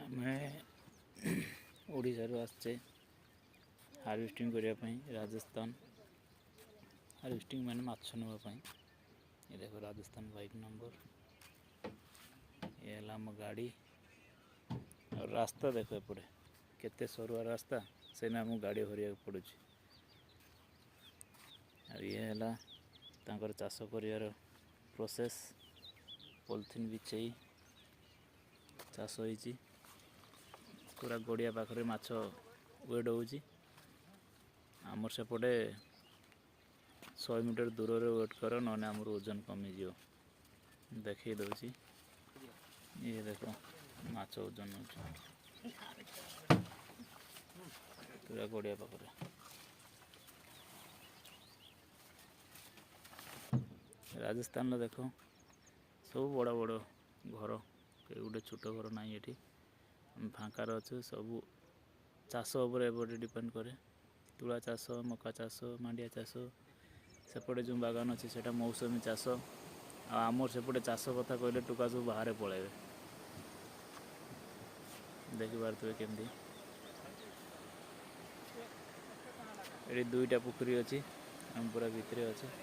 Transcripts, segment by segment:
ଆମେ ଓଡ଼ିଶାରୁ ଆସିଛେ ହାର୍ଭେଷ୍ଟିଂ କରିବା ପାଇଁ ରାଜସ୍ଥାନ। ହାର୍ଭେଷ୍ଟିଂ ମାନେ ମାଛ ନେବା ପାଇଁ। ଏ ଦେଖ ରାଜସ୍ଥାନ ବାଇକ୍ ନମ୍ବର। ଏ ହେଲା ଆମ ଗାଡ଼ି। ଆଉ ରାସ୍ତା ଦେଖ ଏପଟେ କେତେ ସରୁଆ ରାସ୍ତା, ସେନା ଆମକୁ ଗାଡ଼ି ଭରିବାକୁ ପଡ଼ୁଛି। ଆଉ ଇଏ ହେଲା ତାଙ୍କର ଚାଷ କରିବାର ପ୍ରୋସେସ୍। ପଲିଥିନ୍ ବିଛେଇ ଚାଷ ହେଇଛି। ପୁରା ଗଡ଼ିଆ ପାଖରେ ମାଛ ୱେଟ୍ ହେଉଛି। ଆମର ସେପଟେ 100 ମିଟର ଦୂରରେ ୱେଟ୍ କର, ନହେଲେ ଆମର ଓଜନ କମିଯିବ। ଦେଖେଇ ଦେଉଛି। ଇଏ ଦେଖ ମାଛ ଓଜନ ହେଉଛି ପୁରା ଗଡ଼ିଆ ପାଖରେ। ରାଜସ୍ଥାନର ଦେଖ ସବୁ ବଡ଼ ବଡ଼ ଘର, କେହି ଗୋଟେ ଛୋଟ ଘର ନାହିଁ ଏଠି। ଫାଙ୍କାରେ ଅଛୁ। ସବୁ ଚାଷ ଉପରେ ଏପଟେ ଡିପେଣ୍ଡ କରେ। ତୁଳା ଚାଷ, ମକା ଚାଷ, ମାଣ୍ଡିଆ ଚାଷ। ସେପଟେ ଯେଉଁ ବାଗାନ ଅଛି ସେଇଟା ମୌସୁମୀ ଚାଷ। ଆଉ ଆମର ସେପଟେ ଚାଷ କଥା କହିଲେ ଟୋକା ସବୁ ବାହାରେ ପଳାଇବେ। ଦେଖିପାରୁଥିବେ କେମିତି। ଏଠି 2ଟା ପୋଖରୀ ଅଛି, ଆମେ ପୁରା ଭିତରେ ଅଛୁ।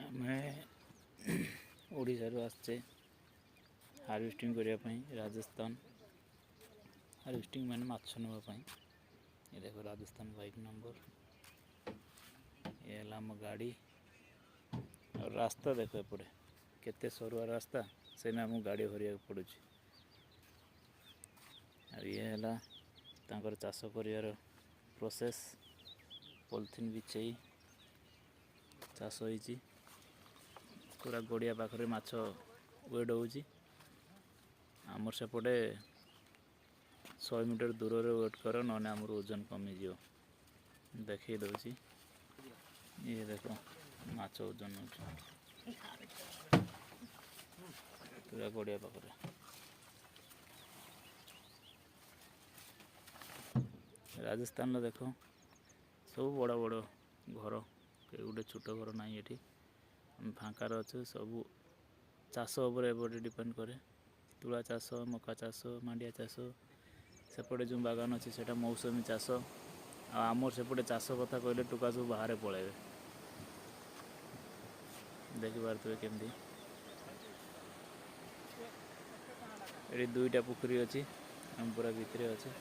ଆମେ ଓଡ଼ିଶାରୁ ଆସିଛେ ହାର୍ଭେଷ୍ଟିଂ କରିବା ପାଇଁ ରାଜସ୍ଥାନ। ହାର୍ଭେଷ୍ଟିଂ ମାନେ ମାଛ ନେବା ପାଇଁ। ଏ ଦେଖ ରାଜସ୍ଥାନ ବାଇକ୍ ନମ୍ବର। ଏ ହେଲା ଆମ ଗାଡ଼ି। ଆଉ ରାସ୍ତା ଦେଖ ଏପଟେ କେତେ ସରୁଆ ରାସ୍ତା, ସେନା ଆମକୁ ଗାଡ଼ି ଭରିବାକୁ ପଡ଼ୁଛି। ଆଉ ଇଏ ହେଲା ତାଙ୍କର ଚାଷ କରିବାର ପ୍ରୋସେସ୍। ପଲିଥିନ୍ ବିଛେଇ ଚାଷ ହେଇଛି। ପୁରା ଗଡ଼ିଆ ପାଖରେ ମାଛ ୱେଟ୍ ହେଉଛି। ଆମର ସେପଟେ 100 ମିଟର ଦୂରରେ ୱେଟ୍ କର, ନହେଲେ ଆମର ଓଜନ କମିଯିବ। ଦେଖେଇ ଦେଉଛି। ଇଏ ଦେଖ ମାଛ ଓଜନ ହେଉଛି ପୁରା ଗଡ଼ିଆ ପାଖରେ। ରାଜସ୍ଥାନର ଦେଖ ସବୁ ବଡ଼ ବଡ଼ ଘର, କେହି ଗୋଟେ ଛୋଟ ଘର ନାହିଁ ଏଠି। ଆମେ ଫାଙ୍କାରେ ଅଛୁ। ସବୁ ଚାଷ ଉପରେ ଏପଟେ ଡିପେଣ୍ଡ କରେ। ତୁଳା ଚାଷ, ମକା ଚାଷ, ମାଣ୍ଡିଆ ଚାଷ। ସେପଟେ ଯେଉଁ ବାଗାନ ଅଛି ସେଇଟା ମୌସୁମୀ ଚାଷ। ଆଉ ଆମର ସେପଟେ ଚାଷ କଥା କହିଲେ ଟୋକା ସବୁ ବାହାରେ ପଳାଇବେ। ଦେଖିପାରୁଥିବେ କେମିତି। ଏଠି 2ଟା ପୋଖରୀ ଅଛି, ଆମେ ପୁରା ଭିତରେ ଅଛୁ।